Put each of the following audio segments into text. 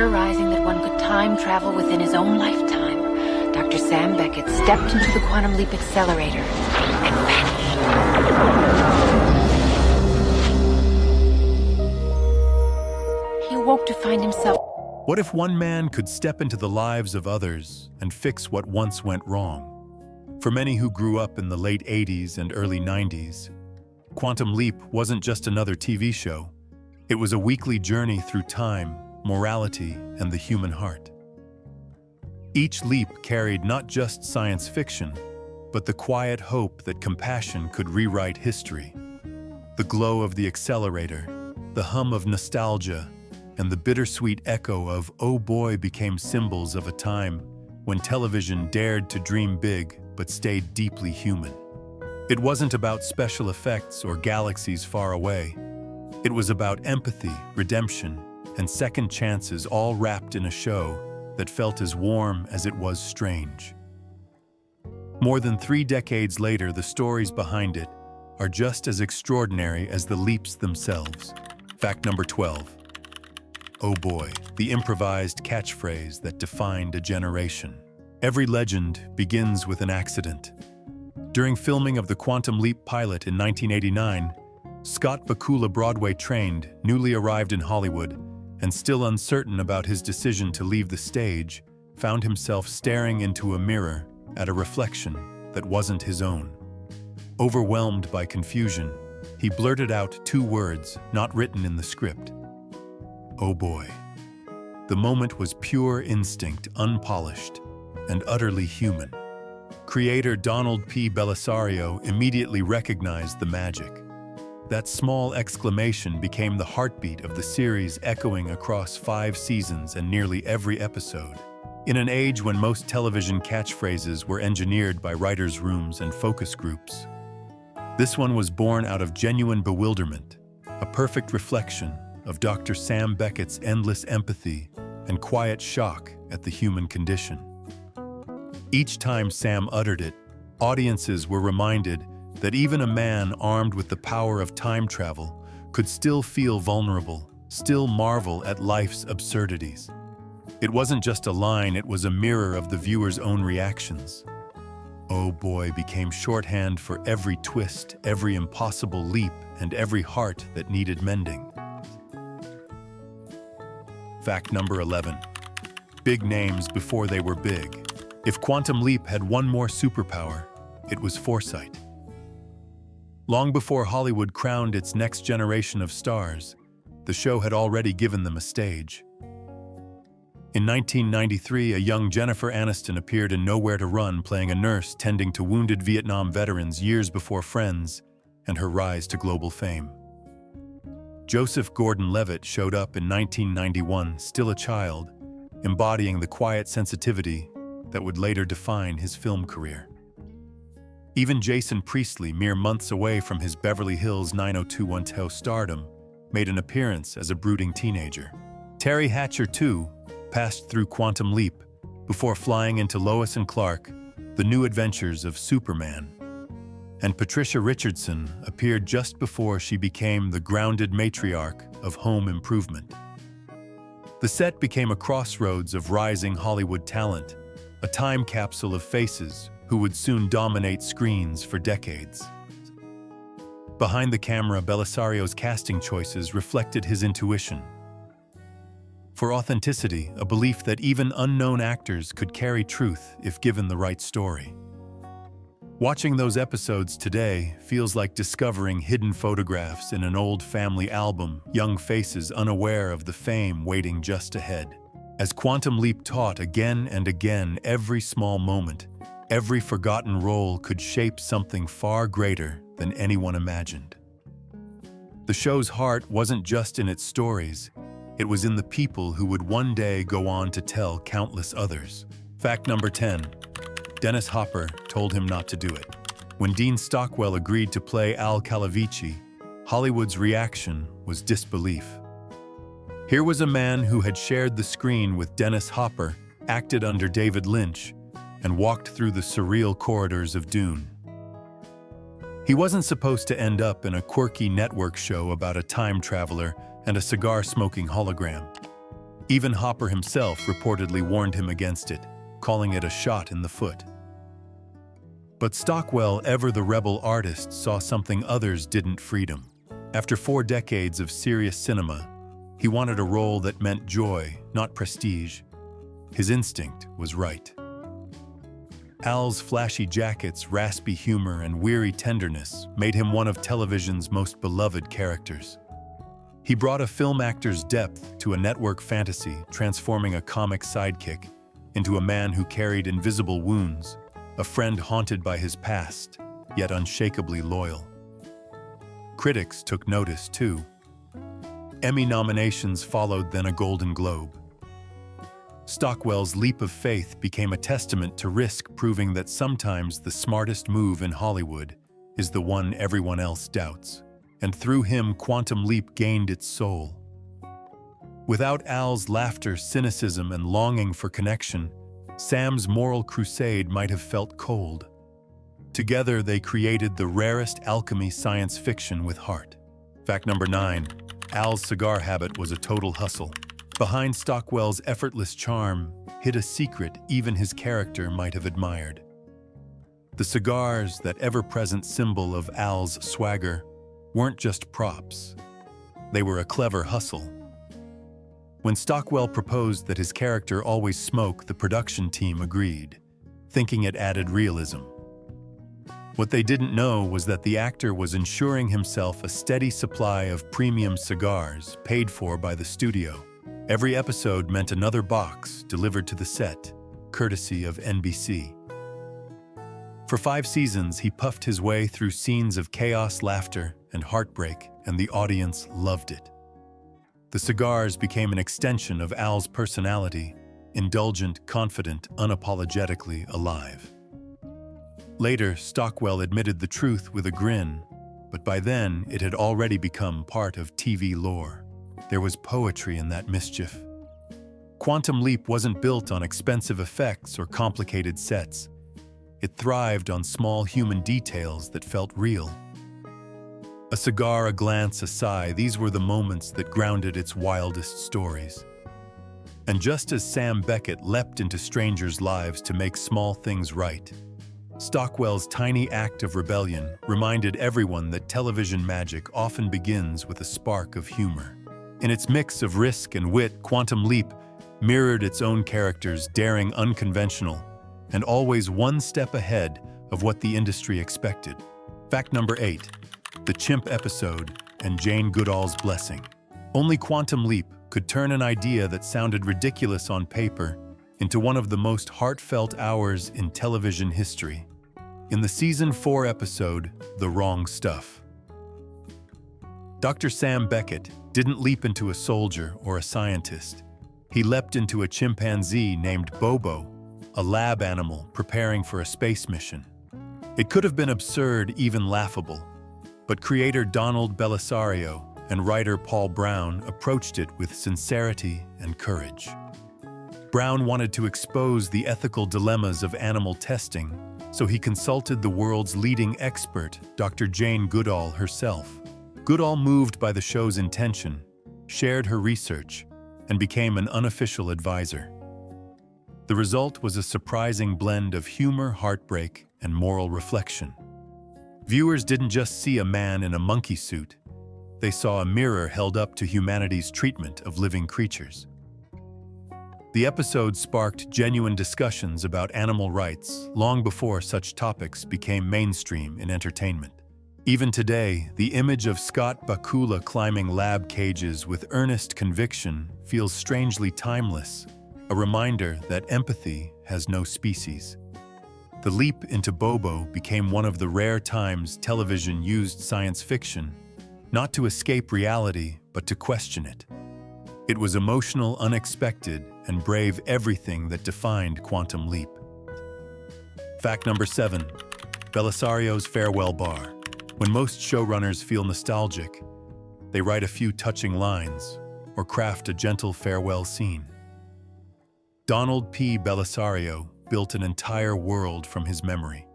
theorizing that one could time travel within his own lifetime, Dr. Sam Beckett stepped into the quantum leap accelerator and vanished. He awoke to find himself... What if one man could step into the lives of others and fix what once went wrong? For many who grew up in the late 80s and early 90s, Quantum Leap wasn't just another TV show. It was a weekly journey through time, morality, and the human heart. Each leap carried not just science fiction, but the quiet hope that compassion could rewrite history. The glow of the accelerator, the hum of nostalgia, and the bittersweet echo of "Oh boy" became symbols of a time when television dared to dream big but stayed deeply human. It wasn't about special effects or galaxies far away. It was about empathy, redemption, and second chances, all wrapped in a show that felt as warm as it was strange. More than 3 decades later, the stories behind it are just as extraordinary as the leaps themselves. Fact number 12. Oh boy, the improvised catchphrase that defined a generation. Every legend begins with an accident. During filming of the Quantum Leap pilot in 1989, Scott Bakula, Broadway-trained, newly arrived in Hollywood, and still uncertain about his decision to leave the stage, found himself staring into a mirror at a reflection that wasn't his own. Overwhelmed by confusion, he blurted out 2 words not written in the script. Oh boy. The moment was pure instinct, unpolished, and utterly human. Creator Donald P. Bellisario immediately recognized the magic. That small exclamation became the heartbeat of the series, echoing across 5 seasons and nearly every episode. In an age when most television catchphrases were engineered by writers' rooms and focus groups, this one was born out of genuine bewilderment, a perfect reflection of Dr. Sam Beckett's endless empathy and quiet shock at the human condition. Each time Sam uttered it, audiences were reminded that even a man armed with the power of time travel could still feel vulnerable, still marvel at life's absurdities. It wasn't just a line, it was a mirror of the viewer's own reactions. Oh boy became shorthand for every twist, every impossible leap, and every heart that needed mending. Fact number 11. Big names before they were big. If Quantum Leap had one more superpower, it was foresight. Long before Hollywood crowned its next generation of stars, the show had already given them a stage. In 1993, a young Jennifer Aniston appeared in Nowhere to Run, playing a nurse tending to wounded Vietnam veterans years before Friends and her rise to global fame. Joseph Gordon-Levitt showed up in 1991, still a child, embodying the quiet sensitivity that would later define his film career. Even Jason Priestley, mere months away from his Beverly Hills 90210 stardom, made an appearance as a brooding teenager. Terry Hatcher, too, passed through Quantum Leap before flying into Lois and Clark, The New Adventures of Superman. And Patricia Richardson appeared just before she became the grounded matriarch of Home Improvement. The set became a crossroads of rising Hollywood talent, a time capsule of faces who would soon dominate screens for decades. Behind the camera, Bellisario's casting choices reflected his intuition. For authenticity, a belief that even unknown actors could carry truth if given the right story. Watching those episodes today feels like discovering hidden photographs in an old family album, young faces unaware of the fame waiting just ahead. As Quantum Leap taught again and again, every small moment, every forgotten role could shape something far greater than anyone imagined. The show's heart wasn't just in its stories, it was in the people who would one day go on to tell countless others. Fact number 10. Dennis Hopper told him not to do it. When Dean Stockwell agreed to play Al Calavici, Hollywood's reaction was disbelief. Here was a man who had shared the screen with Dennis Hopper, acted under David Lynch, and walked through the surreal corridors of Dune. He wasn't supposed to end up in a quirky network show about a time traveler and a cigar-smoking hologram. Even Hopper himself reportedly warned him against it, calling it a shot in the foot. But Stockwell, ever the rebel artist, saw something others didn't: freedom. After 4 decades of serious cinema, he wanted a role that meant joy, not prestige. His instinct was right. Al's flashy jackets, raspy humor, and weary tenderness made him one of television's most beloved characters. He brought a film actor's depth to a network fantasy, transforming a comic sidekick into a man who carried invisible wounds, a friend haunted by his past, yet unshakably loyal. Critics took notice, too. Emmy nominations followed, then a Golden Globe. Stockwell's leap of faith became a testament to risk, proving that sometimes the smartest move in Hollywood is the one everyone else doubts. And through him, Quantum Leap gained its soul. Without Al's laughter, cynicism, and longing for connection, Sam's moral crusade might have felt cold. Together, they created the rarest alchemy science fiction with heart. Fact number 9. Al's cigar habit was a total hustle. Behind Stockwell's effortless charm hid a secret even his character might have admired. The cigars, that ever-present symbol of Al's swagger, weren't just props. They were a clever hustle. When Stockwell proposed that his character always smoke, the production team agreed, thinking it added realism. What they didn't know was that the actor was ensuring himself a steady supply of premium cigars paid for by the studio. Every episode meant another box delivered to the set, courtesy of NBC. For 5 seasons, he puffed his way through scenes of chaos, laughter, and heartbreak, and the audience loved it. The cigars became an extension of Al's personality, indulgent, confident, unapologetically alive. Later, Stockwell admitted the truth with a grin, but by then it had already become part of TV lore. There was poetry in that mischief. Quantum Leap wasn't built on expensive effects or complicated sets. It thrived on small human details that felt real. A cigar, a glance, a sigh, these were the moments that grounded its wildest stories. And just as Sam Beckett leapt into strangers' lives to make small things right, Stockwell's tiny act of rebellion reminded everyone that television magic often begins with a spark of humor. In its mix of risk and wit, Quantum Leap mirrored its own characters, daring, unconventional, and always one step ahead of what the industry expected. Fact number 8. The chimp episode and Jane Goodall's blessing. Only Quantum Leap could turn an idea that sounded ridiculous on paper into one of the most heartfelt hours in television history. In the Season 4 episode, The Wrong Stuff, Dr. Sam Beckett didn't leap into a soldier or a scientist. He leapt into a chimpanzee named Bobo, a lab animal preparing for a space mission. It could have been absurd, even laughable, but creator Donald Belisario and writer Paul Brown approached it with sincerity and courage. Brown wanted to expose the ethical dilemmas of animal testing, so he consulted the world's leading expert, Dr. Jane Goodall herself. Goodall, moved by the show's intention, shared her research and became an unofficial advisor. The result was a surprising blend of humor, heartbreak, and moral reflection. Viewers didn't just see a man in a monkey suit. They saw a mirror held up to humanity's treatment of living creatures. The episode sparked genuine discussions about animal rights long before such topics became mainstream in entertainment. Even today, the image of Scott Bakula climbing lab cages with earnest conviction feels strangely timeless, a reminder that empathy has no species. The leap into Bobo became one of the rare times television used science fiction, not to escape reality, but to question it. It was emotional, unexpected, and brave, everything that defined Quantum Leap. Fact number 7. Belisario's farewell bar. When most showrunners feel nostalgic, they write a few touching lines or craft a gentle farewell scene. Donald P. Belisario built an entire world from his memory.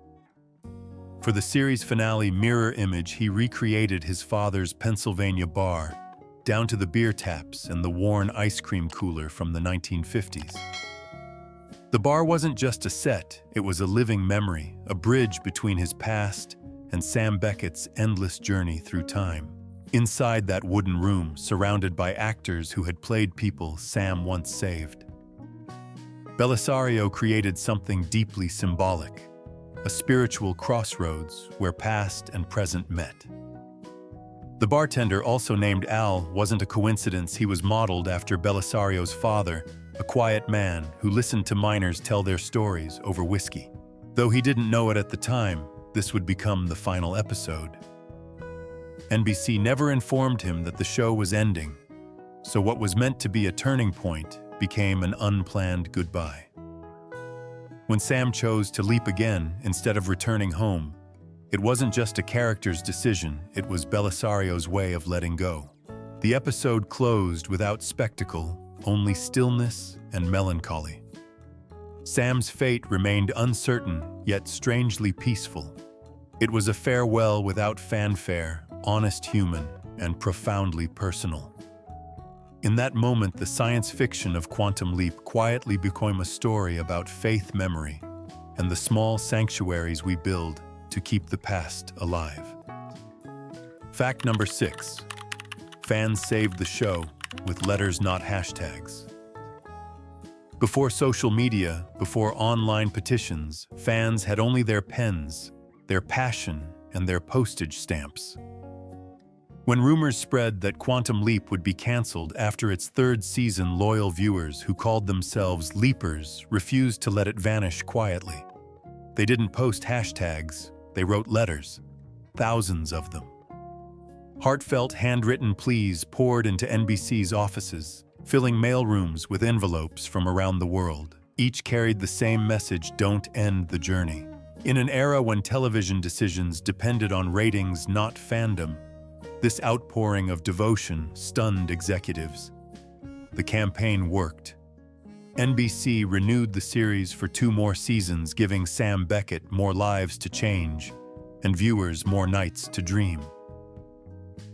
For the series finale mirror image, he recreated his father's Pennsylvania bar, down to the beer taps and the worn ice cream cooler from the 1950s. The bar wasn't just a set, it was a living memory, a bridge between his past and Sam Beckett's endless journey through time. Inside that wooden room, surrounded by actors who had played people Sam once saved, Belisario created something deeply symbolic, a spiritual crossroads where past and present met. The bartender, also named Al, wasn't a coincidence. He was modeled after Belisario's father, a quiet man who listened to miners tell their stories over whiskey. Though he didn't know it at the time, this would become the final episode. NBC never informed him that the show was ending, so what was meant to be a turning point became an unplanned goodbye. When Sam chose to leap again instead of returning home, it wasn't just a character's decision, it was Belisario's way of letting go. The episode closed without spectacle, only stillness and melancholy. Sam's fate remained uncertain, yet strangely peaceful. It was a farewell without fanfare, honest human, and profoundly personal. In that moment, the science fiction of Quantum Leap quietly became a story about faith, memory, and the small sanctuaries we build to keep the past alive. Fact number 6. Fans saved the show with letters, not hashtags. Before social media, before online petitions, fans had only their pens, their passion, and their postage stamps. When rumors spread that Quantum Leap would be canceled after its third season, loyal viewers who called themselves Leapers refused to let it vanish quietly. They didn't post hashtags, they wrote letters, thousands of them. Heartfelt handwritten pleas poured into NBC's offices, filling mailrooms with envelopes from around the world. Each carried the same message: don't end the journey. In an era when television decisions depended on ratings, not fandom, this outpouring of devotion stunned executives. The campaign worked. NBC renewed the series for 2 more seasons, giving Sam Beckett more lives to change and viewers more nights to dream.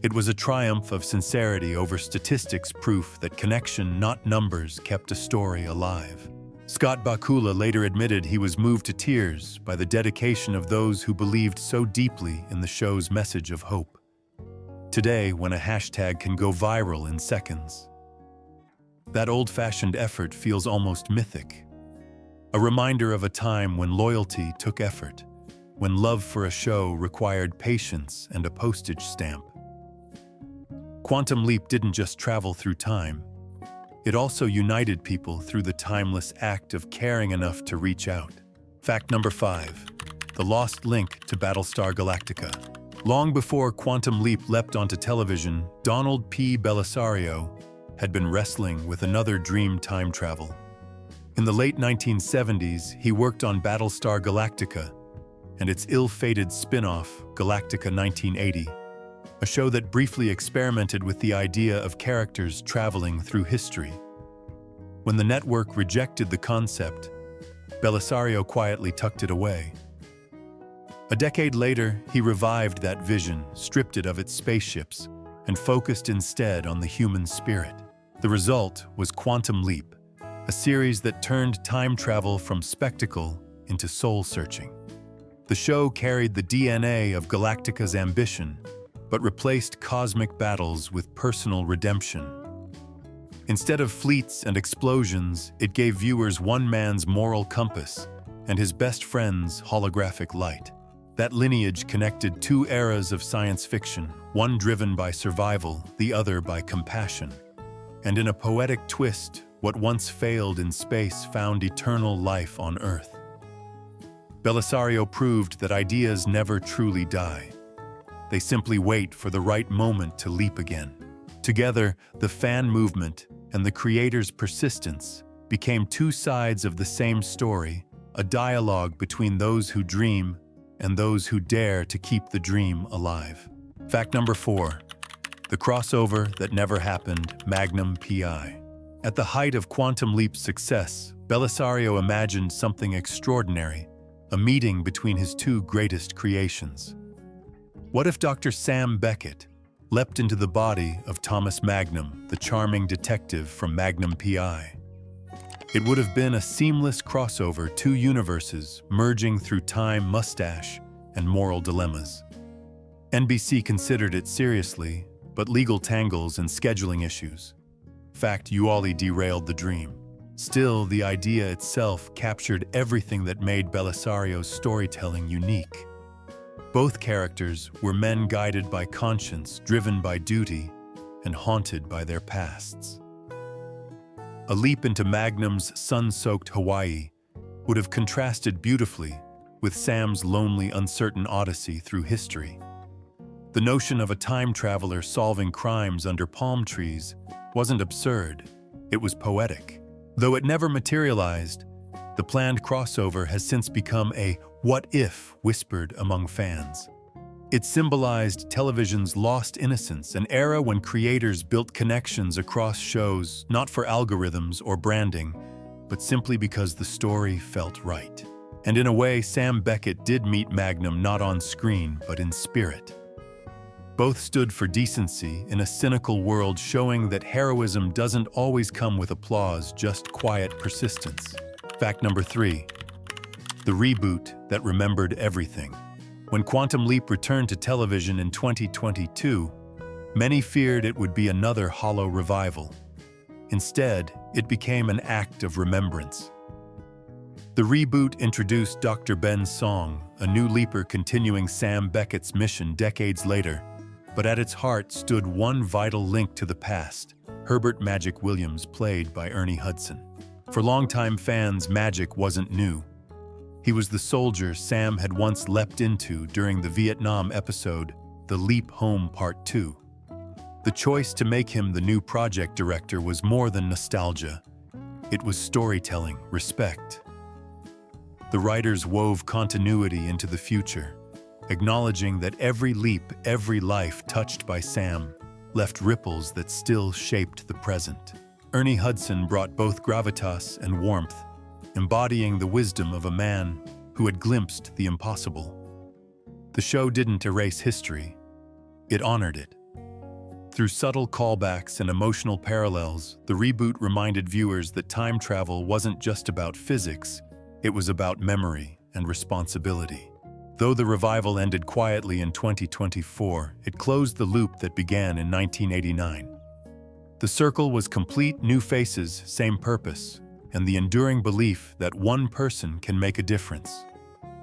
It was a triumph of sincerity over statistics, proof that connection, not numbers, kept a story alive. Scott Bakula later admitted he was moved to tears by the dedication of those who believed so deeply in the show's message of hope. Today, when a hashtag can go viral in seconds, that old-fashioned effort feels almost mythic. A reminder of a time when loyalty took effort, when love for a show required patience and a postage stamp. Quantum Leap didn't just travel through time, it also united people through the timeless act of caring enough to reach out. Fact number 5. The lost link to Battlestar Galactica. Long before Quantum Leap leapt onto television, Donald P. Belisario had been wrestling with another dream: time travel. In the late 1970s, he worked on Battlestar Galactica and its ill-fated spin-off, Galactica 1980, a show that briefly experimented with the idea of characters traveling through history. When the network rejected the concept, Belisario quietly tucked it away. A decade later, he revived that vision, stripped it of its spaceships, and focused instead on the human spirit. The result was Quantum Leap, a series that turned time travel from spectacle into soul-searching. The show carried the DNA of Galactica's ambition, but replaced cosmic battles with personal redemption. Instead of fleets and explosions, it gave viewers one man's moral compass and his best friend's holographic light. That lineage connected 2 eras of science fiction, one driven by survival, the other by compassion. And in a poetic twist, what once failed in space found eternal life on Earth. Belisario proved that ideas never truly die. They simply wait for the right moment to leap again. Together, the fan movement and the creator's persistence became 2 sides of the same story, a dialogue between those who dream and those who dare to keep the dream alive. Fact number 4. The crossover that never happened, Magnum P.I. At the height of Quantum Leap's success, Belisario imagined something extraordinary, a meeting between his 2 greatest creations. What if Dr. Sam Beckett, leapt into the body of Thomas Magnum, the charming detective from Magnum P.I. It would have been a seamless crossover, two universes merging through time, mustache, and moral dilemmas. NBC considered it seriously, but legal tangles and scheduling issues. Fact usually derailed the dream. Still, the idea itself captured everything that made Bellisario's storytelling unique. Both characters were men guided by conscience, driven by duty, and haunted by their pasts. A leap into Magnum's sun-soaked Hawaii would have contrasted beautifully with Sam's lonely, uncertain odyssey through history. The notion of a time traveler solving crimes under palm trees wasn't absurd, it was poetic. Though it never materialized, the planned crossover has since become a "what if" whispered among fans. It symbolized television's lost innocence, an era when creators built connections across shows, not for algorithms or branding, but simply because the story felt right. And in a way, Sam Beckett did meet Magnum not on screen, but in spirit. Both stood for decency in a cynical world, showing that heroism doesn't always come with applause, just quiet persistence. Fact number 3. The reboot that remembered everything. When Quantum Leap returned to television in 2022, many feared it would be another hollow revival. Instead, it became an act of remembrance. The reboot introduced Dr. Ben Song, a new leaper continuing Sam Beckett's mission decades later, but at its heart stood one vital link to the past: Herbert Magic Williams, played by Ernie Hudson. For longtime fans, Magic wasn't new. He was the soldier Sam had once leapt into during the Vietnam episode, The Leap Home Part 2. The choice to make him the new project director was more than nostalgia. It was storytelling, respect. The writers wove continuity into the future, acknowledging that every leap, every life touched by Sam left ripples that still shaped the present. Ernie Hudson brought both gravitas and warmth, embodying the wisdom of a man who had glimpsed the impossible. The show didn't erase history, it honored it. Through subtle callbacks and emotional parallels, the reboot reminded viewers that time travel wasn't just about physics, it was about memory and responsibility. Though the revival ended quietly in 2024, it closed the loop that began in 1989. The circle was complete, new faces, same purpose, and the enduring belief that one person can make a difference.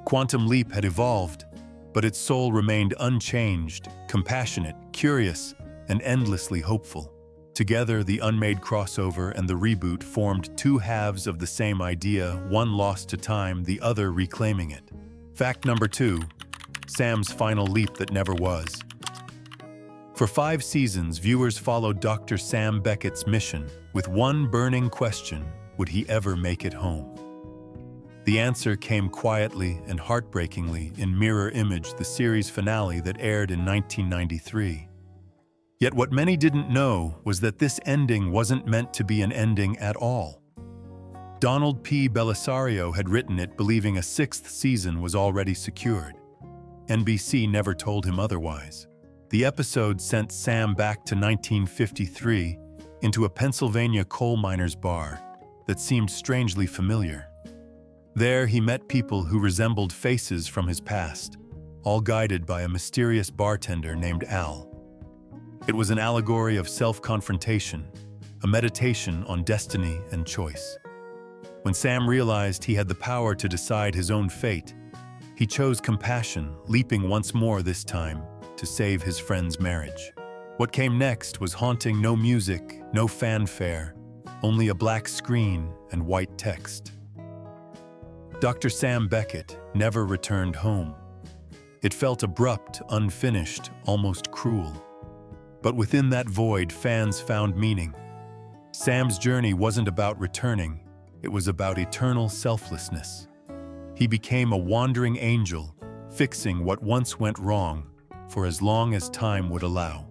Quantum Leap had evolved, but its soul remained unchanged, compassionate, curious, and endlessly hopeful. Together, the unmade crossover and the reboot formed two halves of the same idea, one lost to time, the other reclaiming it. Fact number 2. Sam's final leap that never was. For 5 seasons, viewers followed Dr. Sam Beckett's mission with one burning question: would he ever make it home? The answer came quietly and heartbreakingly in Mirror Image, the series finale that aired in 1993. Yet what many didn't know was that this ending wasn't meant to be an ending at all. Donald P. Bellisario had written it believing a 6th season was already secured. NBC never told him otherwise. The episode sent Sam back to 1953 into a Pennsylvania coal miner's bar that seemed strangely familiar. There he met people who resembled faces from his past, all guided by a mysterious bartender named Al. It was an allegory of self-confrontation, a meditation on destiny and choice. When Sam realized he had the power to decide his own fate, he chose compassion, leaping once more this time to save his friend's marriage. What came next was haunting: no music, no fanfare, only a black screen and white text. Dr. Sam Beckett never returned home. It felt abrupt, unfinished, almost cruel. But within that void, fans found meaning. Sam's journey wasn't about returning, it was about eternal selflessness. He became a wandering angel, fixing what once went wrong for as long as time would allow.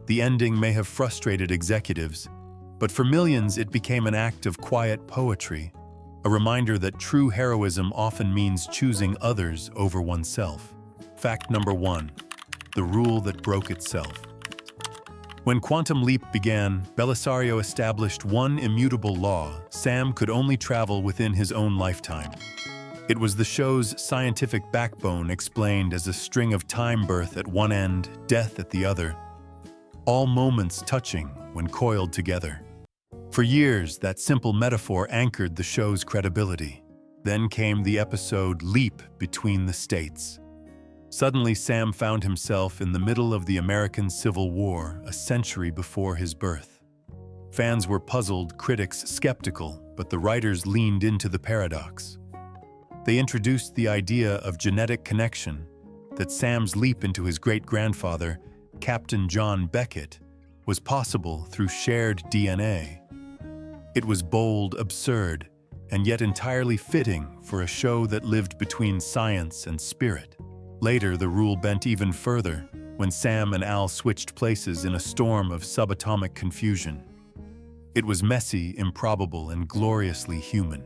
The ending may have frustrated executives, but for millions it became an act of quiet poetry, a reminder that true heroism often means choosing others over oneself. Fact number 1. The rule that broke itself. When Quantum Leap began, Belisario established one immutable law: Sam could only travel within his own lifetime. It was the show's scientific backbone explained as a string of time birth at one end, death at the other, all moments touching when coiled together. For years, that simple metaphor anchored the show's credibility. Then came the episode Leap Between the States. Suddenly, Sam found himself in the middle of the American Civil War, a century before his birth. Fans were puzzled, critics skeptical, but the writers leaned into the paradox. They introduced the idea of genetic connection, that Sam's leap into his great-grandfather, Captain John Beckett, was possible through shared DNA. It was bold, absurd, and yet entirely fitting for a show that lived between science and spirit. Later, the rule bent even further when Sam and Al switched places in a storm of subatomic confusion. It was messy, improbable, and gloriously human.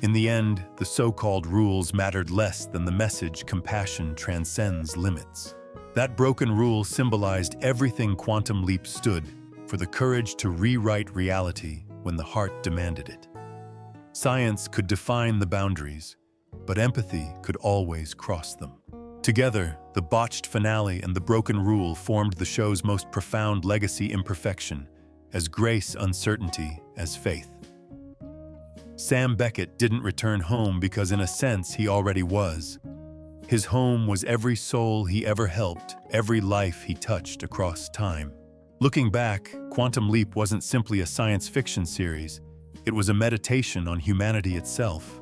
In the end, the so-called rules mattered less than the message: compassion transcends limits. That broken rule symbolized everything Quantum Leap stood for: the courage to rewrite reality when the heart demanded it. Science could define the boundaries, but empathy could always cross them. Together, the botched finale and the broken rule formed the show's most profound legacy: imperfection, as grace, uncertainty, as faith. Sam Beckett didn't return home because, in a sense, he already was. His home was every soul he ever helped, every life he touched across time. Looking back, Quantum Leap wasn't simply a science fiction series. It was a meditation on humanity itself.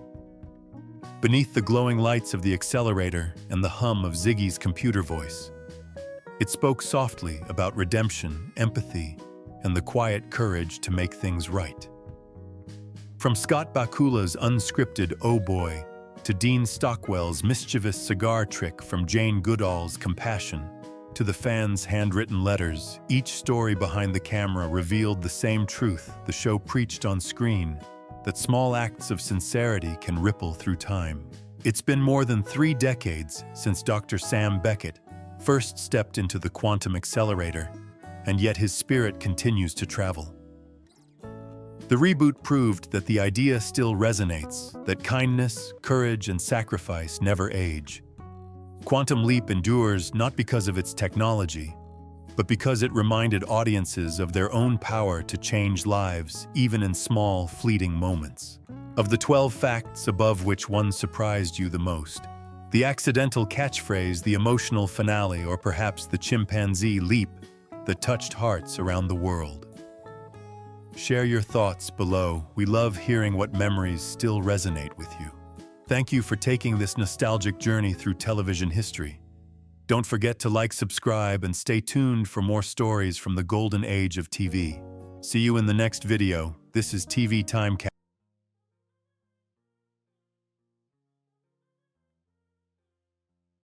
Beneath the glowing lights of the accelerator and the hum of Ziggy's computer voice, it spoke softly about redemption, empathy, and the quiet courage to make things right. From Scott Bakula's unscripted "Oh Boy" to Dean Stockwell's mischievous cigar trick, from Jane Goodall's compassion to the fans' handwritten letters, each story behind the camera revealed the same truth the show preached on screen: that small acts of sincerity can ripple through time. It's been more than 3 decades since Dr. Sam Beckett first stepped into the quantum accelerator, and yet his spirit continues to travel. The reboot proved that the idea still resonates, that kindness, courage, and sacrifice never age. Quantum Leap endures not because of its technology, but because it reminded audiences of their own power to change lives, even in small, fleeting moments. Of the 12 facts above, which one surprised you the most? The accidental catchphrase, the emotional finale, or perhaps the chimpanzee leap that touched hearts around the world? Share your thoughts below. We love hearing what memories still resonate with you. Thank you for taking this nostalgic journey through television history. Don't forget to like, subscribe, and stay tuned for more stories from the golden age of TV. See you in the next video. This is TV Time Capsule.